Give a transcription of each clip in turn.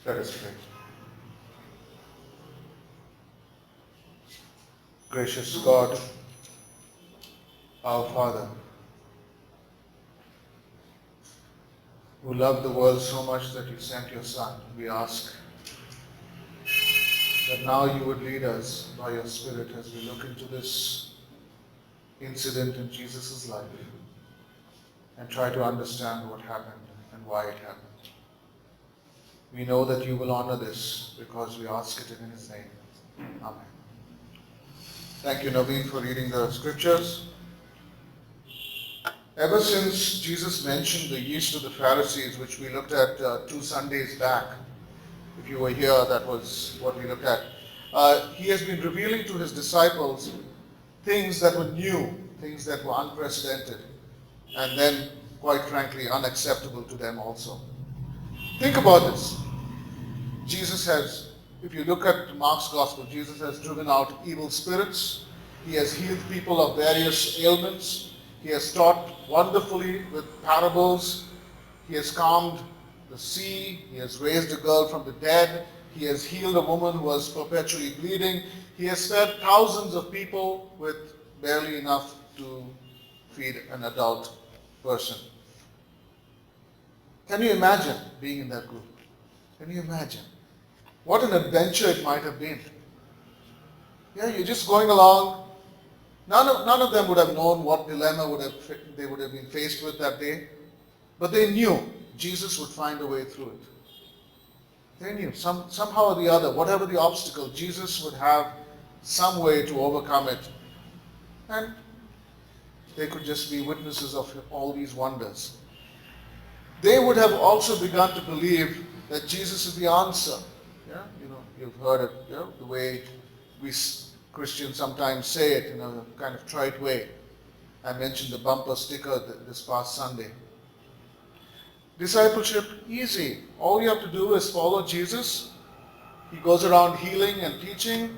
Let us pray. Gracious God, our Father, who loved the world so much that you sent your Son, we ask that now you would lead us by your Spirit as we look into this incident in Jesus' life and try to understand what happened and why it happened. We know that you will honor this because we ask it in His name. Amen. Thank you, Naveen, for reading the scriptures. Ever since Jesus mentioned the yeast of the Pharisees, which we looked at 2 Sundays back, if you were here, that was what we looked at. He has been revealing to his disciples things that were new, things that were unprecedented, and then, quite frankly, unacceptable to them also. Think about this. Jesus has, if you look at Mark's Gospel, Jesus has driven out evil spirits. He has healed people of various ailments. He has taught wonderfully with parables. He has calmed the sea. He has raised a girl from the dead. He has healed a woman who was perpetually bleeding. He has fed thousands of people with barely enough to feed an adult person. Can you imagine being in that group? Can you imagine? What an adventure it might have been. Yeah, you're just going along. None of them would have known what dilemma they would have been faced with that day. But they knew Jesus would find a way through it. They knew somehow or the other, whatever the obstacle, Jesus would have some way to overcome it. And they could just be witnesses of all these wonders. They would have also begun to believe that Jesus is the answer. Yeah, you've heard it, the way we Christians sometimes say it in a kind of trite way. I mentioned the bumper sticker this past Sunday. Discipleship, easy. All you have to do is follow Jesus. He goes around healing and teaching.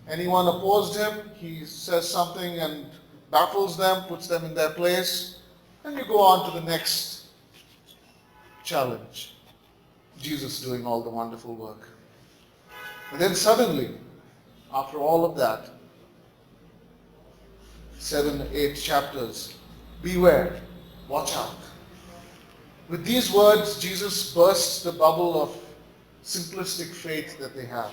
Anyone opposed him, he says something and baffles them, puts them in their place, and you go on to the next challenge. Jesus doing all the wonderful work. And then suddenly, after all of that, 7, 8 chapters, beware, watch out. With these words, Jesus bursts the bubble of simplistic faith that they have.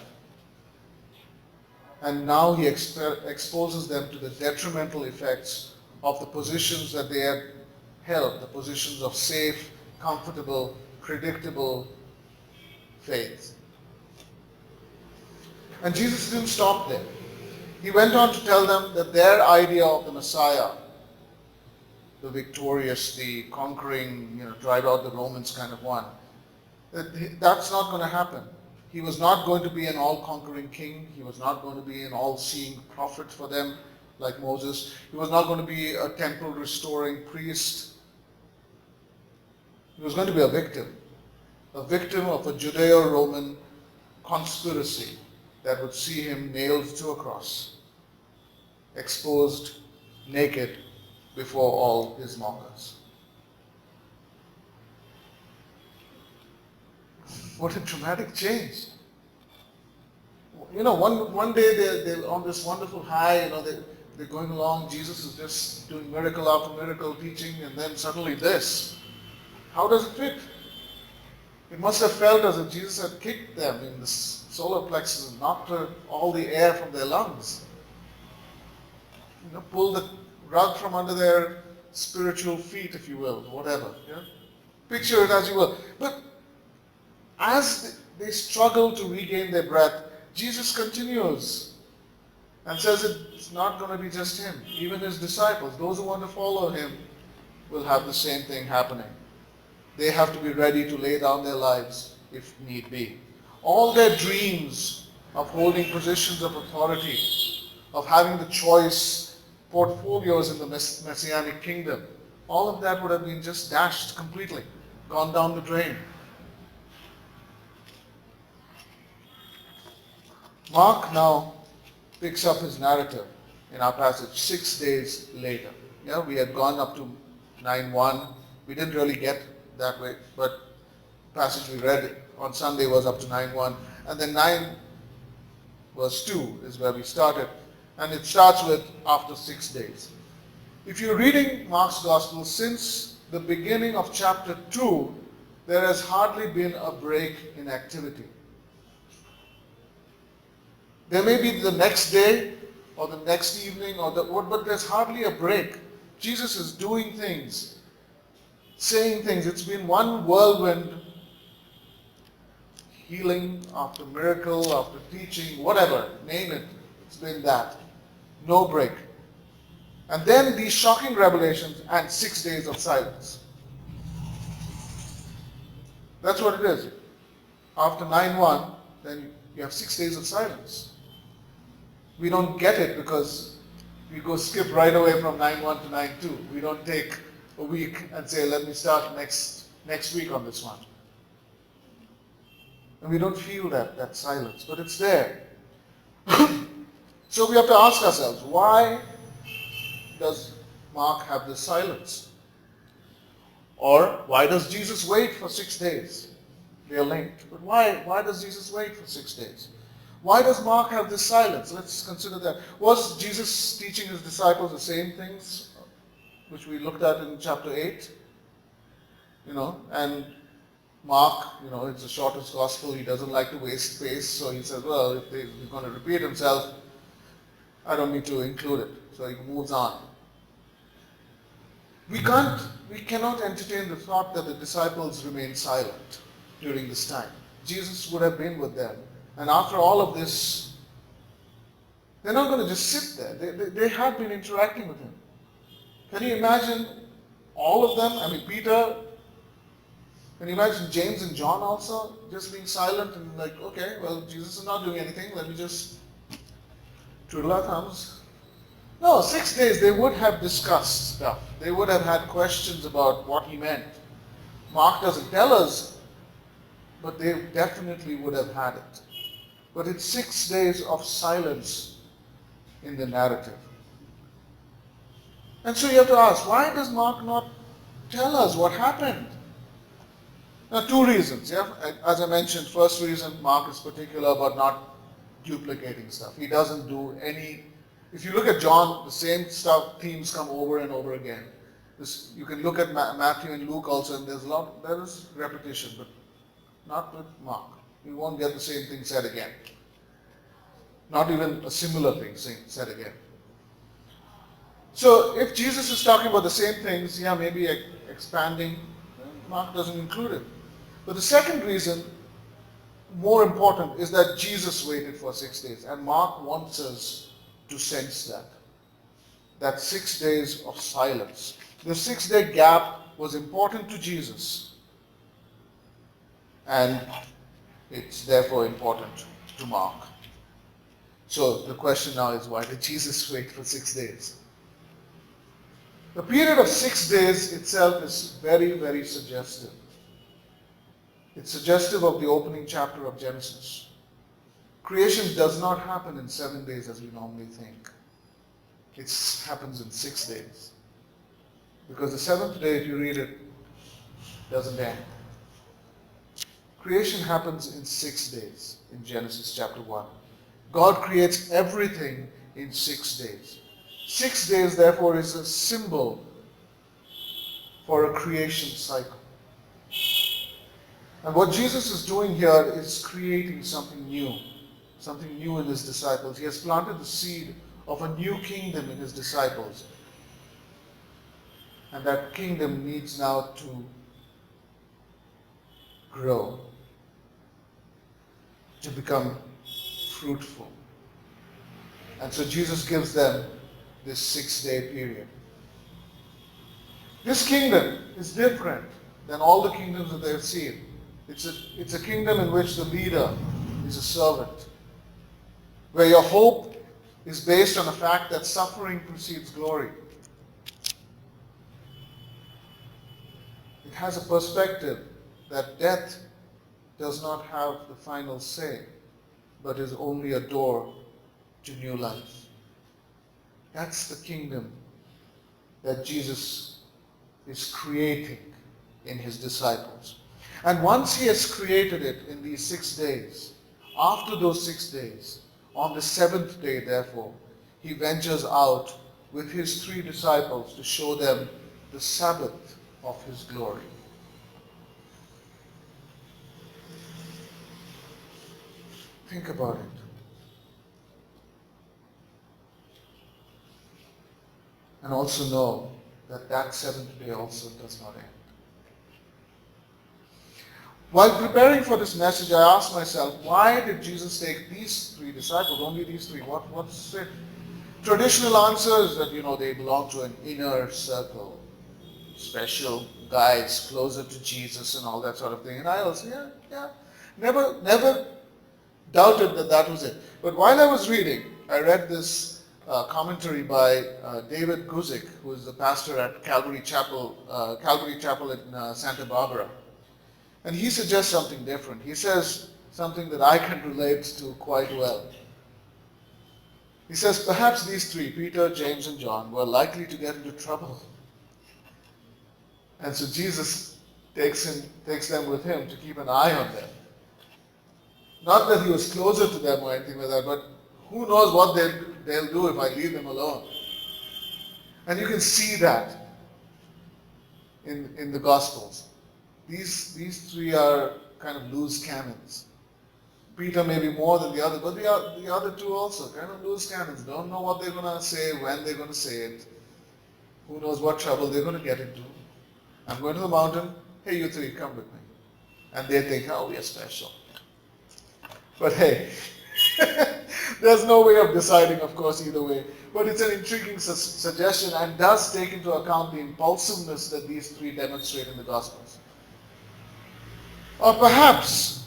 And now he exposes them to the detrimental effects of the positions that they had held, the positions of safe, comfortable, predictable faith. And Jesus didn't stop there. He went on to tell them that their idea of the Messiah, the victorious, the conquering, drive out the Romans kind of one, that's not going to happen. He was not going to be an all-conquering king. He was not going to be an all-seeing prophet for them like Moses. He was not going to be a temple-restoring priest. He was going to be a victim of a Judeo-Roman conspiracy that would see him nailed to a cross, exposed, naked, before all his mockers. What a dramatic change. One day they're on this wonderful high, they're going along, Jesus is just doing miracle after miracle, teaching, and then suddenly this. How does it fit? It must have felt as if Jesus had kicked them in the solar plexus and knocked all the air from their lungs. Pulled the rug from under their spiritual feet, if you will, whatever. Yeah? Picture it as you will. But as they struggle to regain their breath, Jesus continues and says it's not going to be just him. Even his disciples, those who want to follow him, will have the same thing happening. They have to be ready to lay down their lives if need be. All their dreams of holding positions of authority, of having the choice portfolios in the Messianic kingdom, all of that would have been just dashed completely, gone down the drain. Mark now picks up his narrative in our passage 6 days later. Yeah, we had gone up to 9:1. We didn't really get that way, but the passage we read on Sunday was up to 9:1, and then 9 verse 2 is where we started, and it starts with after 6 days. If you're reading Mark's Gospel since the beginning of chapter 2, there has hardly been a break in activity. There may be the next day or the next evening but there's hardly a break. Jesus is doing things, saying things. It's been one whirlwind, healing after miracle, after teaching, whatever, name it. It's been that. No break. And then these shocking revelations and 6 days of silence. That's what it is. After 9:1, then you have 6 days of silence. We don't get it because we go skip right away from 9:1 to 9:2. We don't take a week and say, let me start next week on this one. And we don't feel that silence, but it's there. So we have to ask ourselves, why does Mark have this silence? Or why does Jesus wait for 6 days? They are linked. But why does Jesus wait for 6 days? Why does Mark have this silence? Let's consider that. Was Jesus teaching his disciples the same things which we looked at in chapter 8? And Mark, it's the shortest gospel. He doesn't like to waste space. So he says, well, if he's going to repeat himself, I don't need to include it. So he moves on. We cannot entertain the thought that the disciples remained silent during this time. Jesus would have been with them. And after all of this, they're not going to just sit there. They had been interacting with him. Can you imagine all of them? I mean, Peter, can you imagine James and John also just being silent and like, okay, well, Jesus is not doing anything. Let me just twiddle our thumbs. No, 6 days they would have discussed stuff. They would have had questions about what he meant. Mark doesn't tell us, but they definitely would have had it. But it's 6 days of silence in the narrative. And so you have to ask, why does Mark not tell us what happened? Now, two reasons. Yeah? As I mentioned, first reason, Mark is particular about not duplicating stuff. He doesn't do any. If you look at John, the same themes come over and over again. You can look at Matthew and Luke also, and there is repetition, but not with Mark. You won't get the same thing said again. Not even a similar thing said again. So if Jesus is talking about the same things, maybe expanding, Mark doesn't include it. But the second reason, more important, is that Jesus waited for 6 days. And Mark wants us to sense that 6 days of silence. The 6-day gap was important to Jesus. And it's therefore important to Mark. So the question now is, why did Jesus wait for 6 days? The period of 6 days itself is very, very suggestive. It's suggestive of the opening chapter of Genesis. Creation does not happen in 7 days as we normally think. It happens in 6 days. Because the seventh day, if you read it, doesn't end. Creation happens in 6 days in Genesis chapter 1. God creates everything in 6 days. 6 days, therefore, is a symbol for a creation cycle. And what Jesus is doing here is creating something new in his disciples. He has planted the seed of a new kingdom in his disciples. And that kingdom needs now to grow, to become fruitful. And so Jesus gives them this 6-day period. This kingdom is different than all the kingdoms that they have seen. It's a kingdom in which the leader is a servant, where your hope is based on the fact that suffering precedes glory. It has a perspective that death does not have the final say, but is only a door to new life. That's the kingdom that Jesus is creating in his disciples. And once he has created it in these 6 days, after those 6 days, on the seventh day, therefore, he ventures out with his 3 disciples to show them the Sabbath of his glory. Think about it. And also know that that 7th day also does not end. While preparing for this message, I asked myself, why did Jesus take these 3 disciples, only these 3? What's it? Traditional answer is that, they belong to an inner circle. Special guys closer to Jesus and all that sort of thing. And I was, never doubted that was it. But while I was reading, I read this commentary by David Guzik, who is the pastor at Calvary Chapel in Santa Barbara. And he suggests something different. He says something that I can relate to quite well. He says, perhaps these 3, Peter, James, and John, were likely to get into trouble. And so Jesus takes them with him to keep an eye on them. Not that he was closer to them or anything like that, but who knows what they'll do if I leave them alone. And you can see that in the Gospels. These 3 are kind of loose cannons. Peter may be more than the other, but the other 2 also, kind of loose cannons. Don't know what they're going to say, when they're going to say it. Who knows what trouble they're going to get into. I'm going to the mountain. Hey, you 3, come with me. And they think, oh, we are special. But hey, there's no way of deciding, of course, either way. But it's an intriguing suggestion and does take into account the impulsiveness that these 3 demonstrate in the Gospels. Or perhaps,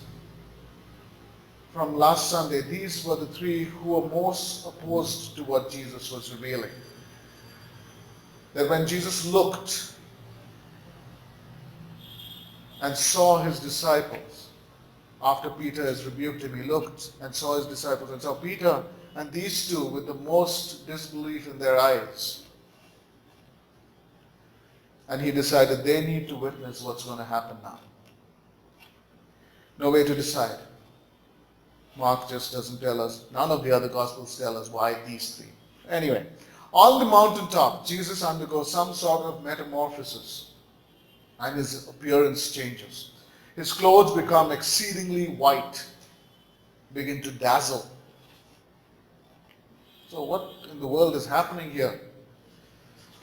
from last Sunday, these were the 3 who were most opposed to what Jesus was revealing. That when Jesus looked and saw his disciples, after Peter has rebuked him, he looked and saw his disciples and saw Peter and these 2 with the most disbelief in their eyes. And he decided they need to witness what's going to happen now. No way to decide. Mark just doesn't tell us. None of the other Gospels tell us why these 3. Anyway, on the mountaintop, Jesus undergoes some sort of metamorphosis and his appearance changes. His clothes become exceedingly white, begin to dazzle. So what in the world is happening here?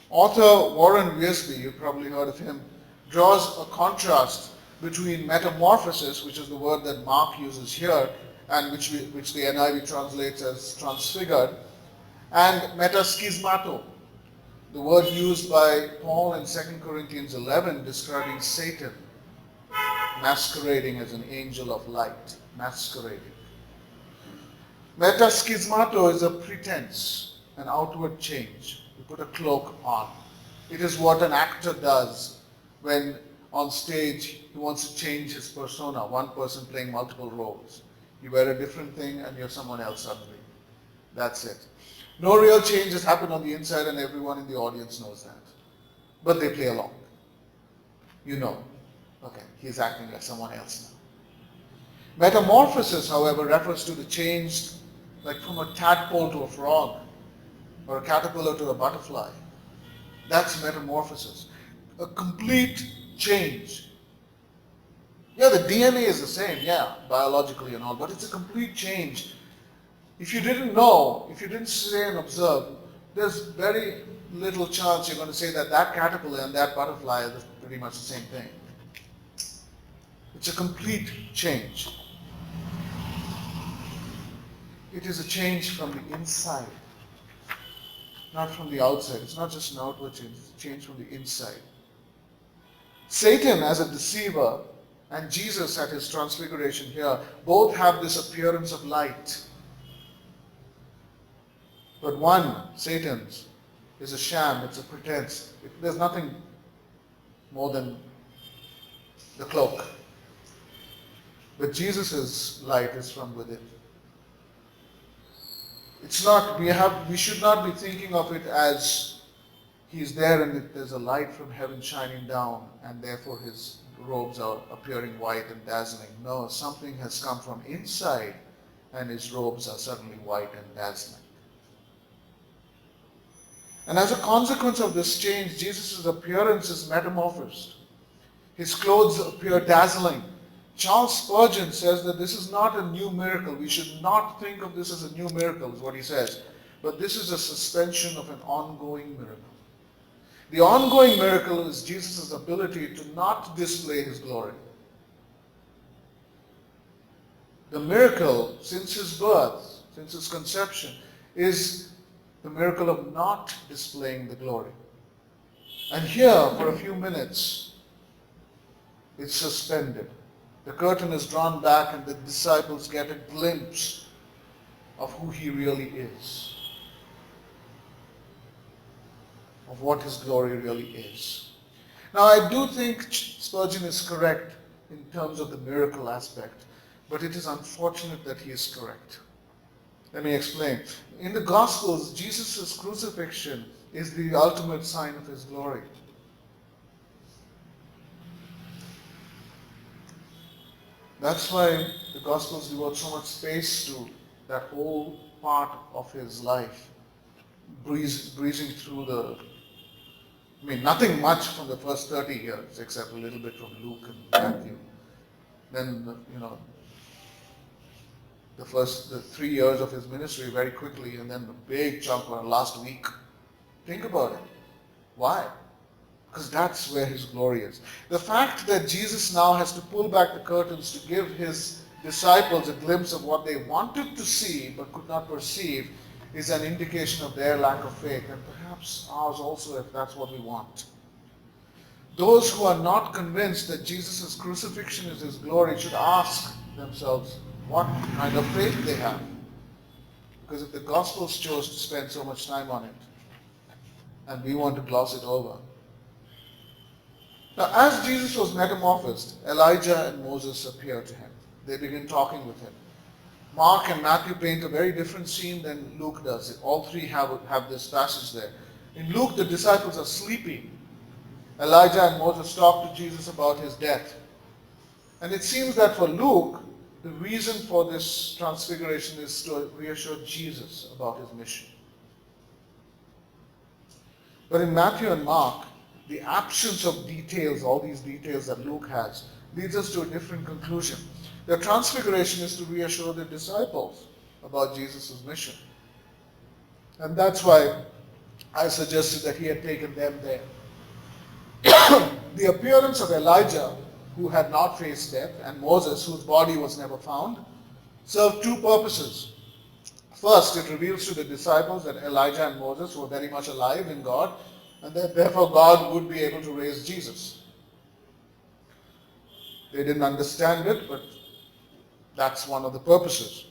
Author Warren Wiersbe, you've probably heard of him, draws a contrast between metamorphosis, which is the word that Mark uses here, and which the NIV translates as transfigured, and metaschismato, the word used by Paul in 2 Corinthians 11 describing Satan masquerading as an angel of light, masquerading. Metaschismato is a pretense, an outward change. You put a cloak on. It is what an actor does when on stage he wants to change his persona, one person playing multiple roles. You wear a different thing and you're someone else suddenly. That's it. No real changes happen on the inside and everyone in the audience knows that. But they play along. You know. Okay, he's acting like someone else now. Metamorphosis, however, refers to the change like from a tadpole to a frog or a caterpillar to a butterfly. That's metamorphosis. A complete change. Yeah, the DNA is the same, biologically and all, but it's a complete change. If you didn't know, if you didn't say and observe, there's very little chance you're going to say that that caterpillar and that butterfly are pretty much the same thing. It's a complete change. It is a change from the inside, not from the outside. It's not just an outward change, it's a change from the inside. Satan as a deceiver and Jesus at his transfiguration here both have this appearance of light. But one, Satan's, is a sham, it's a pretense. There's nothing more than the cloak. But Jesus' light is from within. It's not, we should not be thinking of it as he's there and there's a light from heaven shining down and therefore his robes are appearing white and dazzling. No, something has come from inside and his robes are suddenly white and dazzling. And as a consequence of this change, Jesus' appearance is metamorphosed. His clothes appear dazzling. Charles Spurgeon says that this is not a new miracle. We should not think of this as a new miracle, is what he says. But this is a suspension of an ongoing miracle. The ongoing miracle is Jesus' ability to not display his glory. The miracle, since his birth, since his conception, is the miracle of not displaying the glory. And here, for a few minutes, it's suspended. The curtain is drawn back and the disciples get a glimpse of who he really is, of what his glory really is. Now, I do think Spurgeon is correct in terms of the miracle aspect, but it is unfortunate that he is correct. Let me explain. In the Gospels, Jesus' crucifixion is the ultimate sign of his glory. That's why the Gospels devote so much space to that whole part of his life, breezing through nothing much from the first 30 years, except a little bit from Luke and Matthew. Then, the 3 years of his ministry very quickly, and then the big chunk on last week. Think about it. Why? Because that's where his glory is. The fact that Jesus now has to pull back the curtains to give his disciples a glimpse of what they wanted to see but could not perceive is an indication of their lack of faith, and perhaps ours also, if that's what we want. Those who are not convinced that Jesus' crucifixion is his glory should ask themselves what kind of faith they have. Because if the Gospels chose to spend so much time on it, and we want to gloss it over. Now, as Jesus was metamorphosed, Elijah and Moses appear to him. They begin talking with him. Mark and Matthew paint a very different scene than Luke does. All three have this passage there. In Luke, the disciples are sleeping. Elijah and Moses talk to Jesus about his death. And it seems that for Luke, the reason for this transfiguration is to reassure Jesus about his mission. But in Matthew and Mark, the absence of details, all these details that Luke has, leads us to a different conclusion. The transfiguration is to reassure the disciples about Jesus' mission. And that's why I suggested that he had taken them there. The appearance of Elijah, who had not faced death, and Moses, whose body was never found, served two purposes. First, it reveals to the disciples that Elijah and Moses were very much alive in God, and that therefore God would be able to raise Jesus. They didn't understand it, but that's one of the purposes.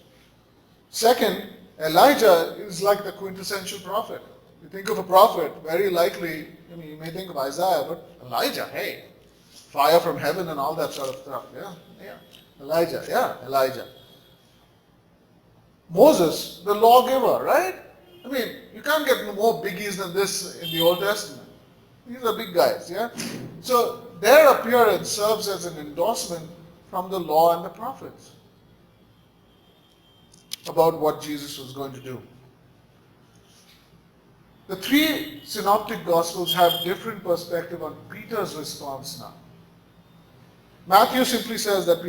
Second, Elijah is like the quintessential prophet. You think of a prophet, very likely, you may think of Isaiah, but Elijah, hey, fire from heaven and all that sort of stuff. Yeah. Elijah. Moses, the lawgiver, right? You can't get more biggies than this in the Old Testament. These are big guys, yeah? So their appearance serves as an endorsement from the law and the prophets about what Jesus was going to do. The three synoptic gospels have different perspective on Peter's response now. Matthew simply says that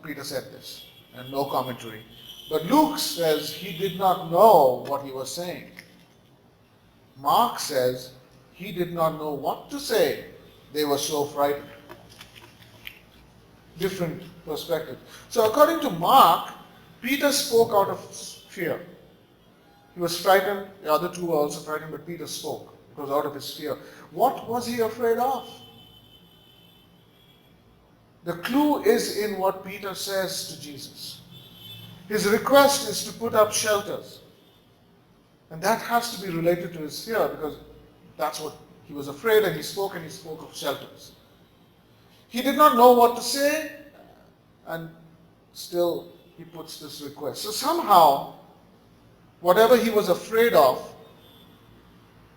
Peter said this, and no commentary. But Luke says he did not know what he was saying. Mark says he did not know what to say. They were so frightened. Different perspective. So according to Mark, Peter spoke out of fear. He was frightened. The other two were also frightened, but Peter spoke. It was out of his fear. What was he afraid of? The clue is in what Peter says to Jesus. His request is to put up shelters. And that has to be related to his fear, because that's what he was afraid, and he spoke of shelters. He did not know what to say, and still he puts this request. So somehow, whatever he was afraid of,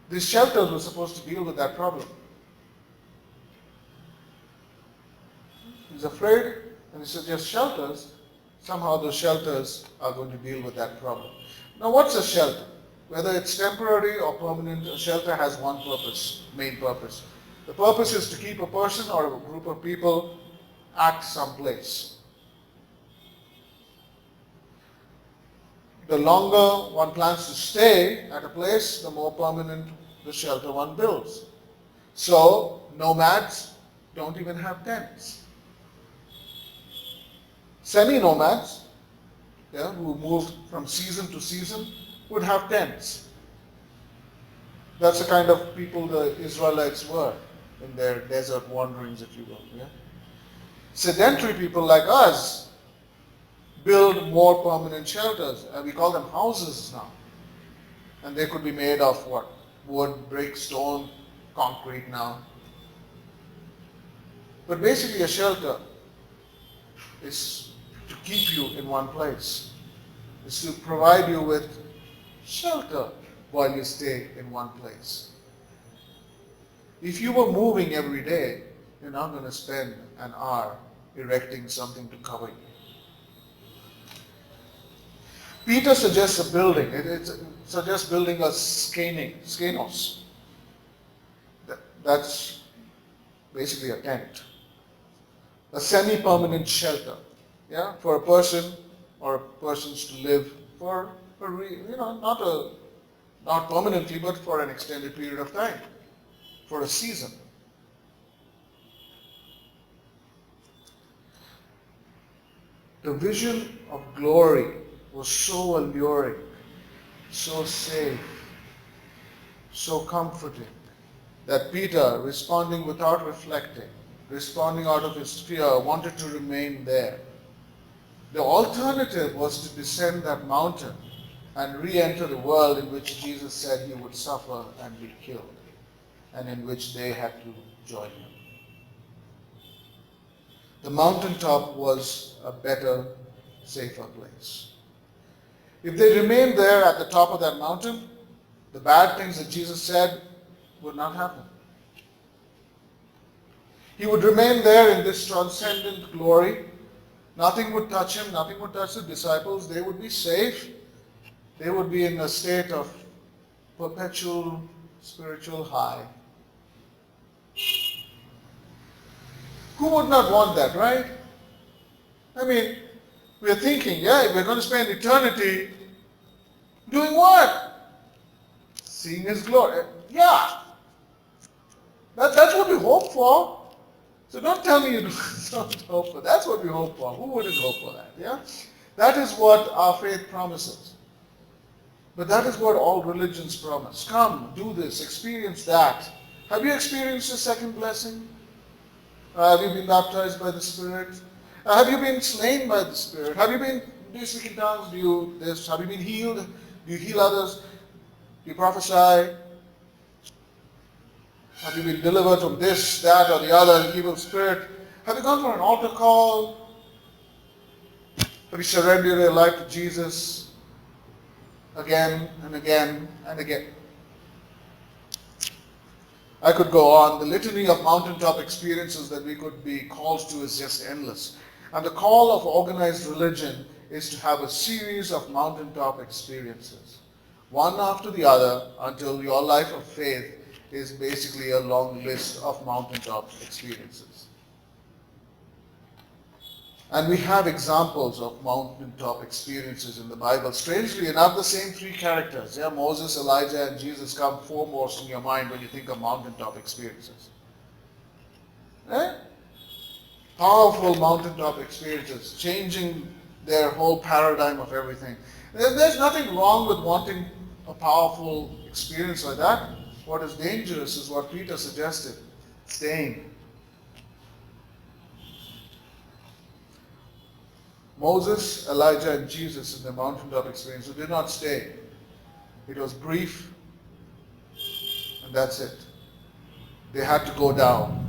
these shelters were supposed to deal with that problem. He's afraid, and he suggests shelters. Somehow those shelters are going to deal with that problem. Now, what's a shelter? Whether it's temporary or permanent, a shelter has one purpose, main purpose. The purpose is to keep a person or a group of people at some place. The longer one plans to stay at a place, the more permanent the shelter one builds. So, nomads don't even have tents. Semi-nomads, who moved from season to season, would have tents. That's the kind of people the Israelites were in their desert wanderings, if you will. Yeah? Sedentary people like us build more permanent shelters. We call them houses now. And they could be made of what? Wood, brick, stone, concrete now. But basically a shelter is to keep you in one place. Is to provide you with shelter while you stay in one place. If you were moving every day, you're not going to spend an hour erecting something to cover you. Peter suggests a building. It suggests building a skenos. That's basically a tent. A semi-permanent shelter, for a person or persons to live for, not permanently, but for an extended period of time, for a season. The vision of glory was so alluring, so safe, so comforting, that Peter, responding without reflecting, responding out of his fear, wanted to remain there. The alternative was to descend that mountain and re-enter the world in which Jesus said he would suffer and be killed, and in which they had to join him. The mountaintop was a better, safer place. If they remained there at the top of that mountain, the bad things that Jesus said would not happen. He would remain there in this transcendent glory. Nothing would touch him, nothing would touch the disciples. They would be safe. They would be in a state of perpetual spiritual high. Who would not want that, right? I mean, we're thinking, we're going to spend eternity doing what? Seeing his glory. Yeah. That's what we hope for. So don't tell me you don't hope for. That's what we hope for. Who wouldn't hope for that? Yeah? That is what our faith promises. But that is what all religions promise. Come, do this, experience that. Have you experienced the second blessing? Have you been baptized by the Spirit? Have you been slain by the Spirit? Do you speak in tongues? Have you been healed? Do you heal others? Do you prophesy? Have you been delivered from this, that, or the other evil spirit? Have you gone for an altar call? Have you surrendered your life to Jesus again and again and again? I could go on. The litany of mountaintop experiences that we could be called to is just endless. And the call of organized religion is to have a series of mountaintop experiences, one after the other, until your life of faith is basically a long list of mountaintop experiences. And we have examples of mountaintop experiences in the Bible. Strangely enough, the same three characters, Moses, Elijah, and Jesus come foremost in your mind when you think of mountaintop experiences. Powerful mountaintop experiences, changing their whole paradigm of everything. There's nothing wrong with wanting a powerful experience like that. What is dangerous is what Peter suggested, staying. Moses, Elijah, and Jesus in the mountaintop experience did not stay. It was brief, and that's it. They had to go down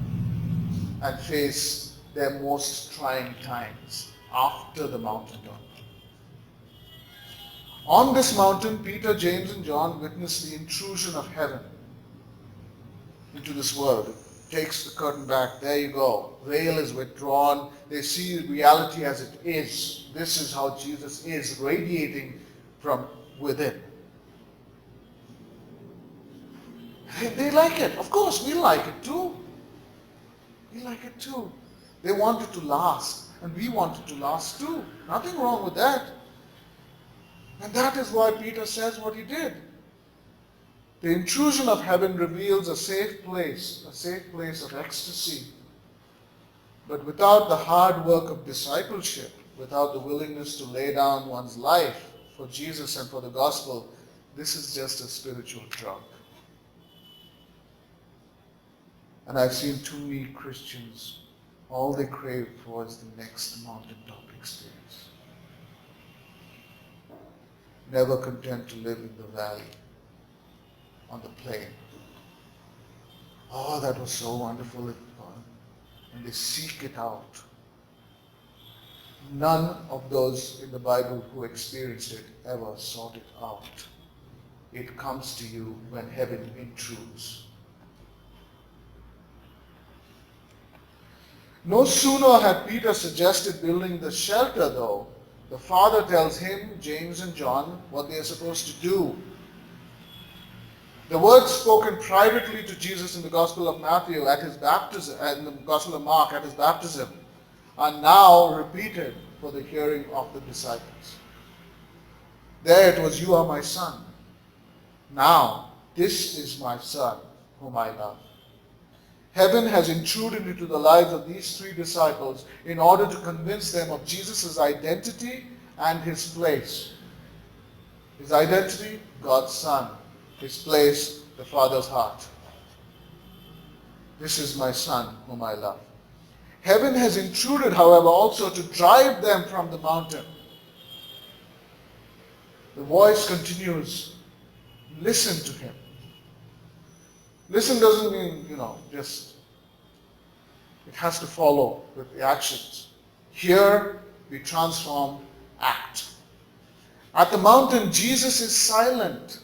and face their most trying times after the mountaintop. On this mountain, Peter, James, and John witnessed the intrusion of heaven into this world. takes the curtain back. There you go. Veil is withdrawn. They see reality as it is. This is how Jesus is, radiating from within. They like it. Of course, we like it too. We like it too. They want it to last, and we want it to last too. Nothing wrong with that. And that is why Peter says what he did. The intrusion of heaven reveals a safe place of ecstasy. But without the hard work of discipleship, without the willingness to lay down one's life for Jesus and for the gospel, this is just a spiritual drug. And I've seen too many Christians, all they crave for is the next mountaintop experience. Never content to live in the valley, on the plain. Oh, that was so wonderful. And they seek it out. None of those in the Bible who experienced it ever sought it out. It comes to you when heaven intrudes. No sooner had Peter suggested building the shelter, though, the Father tells him, James and John, what they are supposed to do. The words spoken privately to Jesus in the Gospel of Matthew at his baptism, and in the Gospel of Mark at his baptism, are now repeated for the hearing of the disciples. There it was, you are my son. Now, this is my son, whom I love. Heaven has intruded into the lives of these three disciples in order to convince them of Jesus' identity and his place. His identity, God's Son. His place, the Father's heart. This is my Son, whom I love. Heaven has intruded, however, also to drive them from the mountain. The voice continues, listen to him. Listen doesn't mean, just, it has to follow with the actions. Hear, be transformed, act. At the mountain, Jesus is silent.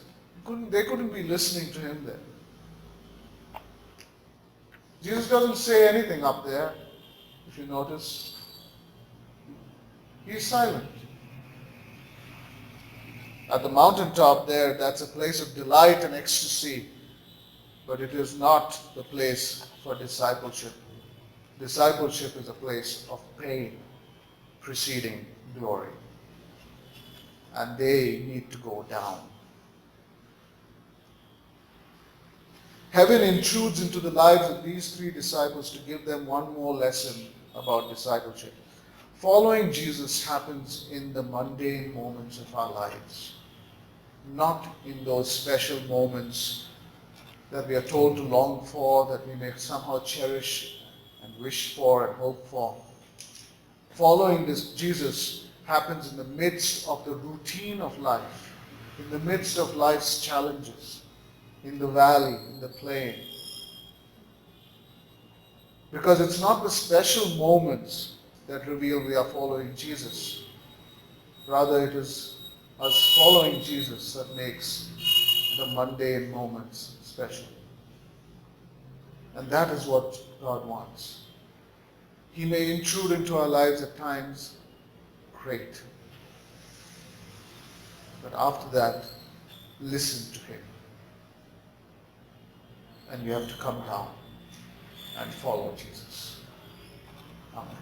They couldn't be listening to him there. Jesus doesn't say anything up there, if you notice. He's silent. At the mountaintop there, that's a place of delight and ecstasy. But it is not the place for discipleship. Discipleship is a place of pain preceding glory. And they need to go down. Heaven intrudes into the lives of these three disciples to give them one more lesson about discipleship. Following Jesus happens in the mundane moments of our lives, not in those special moments that we are told to long for, that we may somehow cherish and wish for and hope for. Following this Jesus happens in the midst of the routine of life, in the midst of life's challenges, in the valley, in the plain. Because it's not the special moments that reveal we are following Jesus. Rather, it is us following Jesus that makes the mundane moments special. And that is what God wants. He may intrude into our lives at times, great. But after that, listen to him. And you have to come down and follow Jesus. Amen.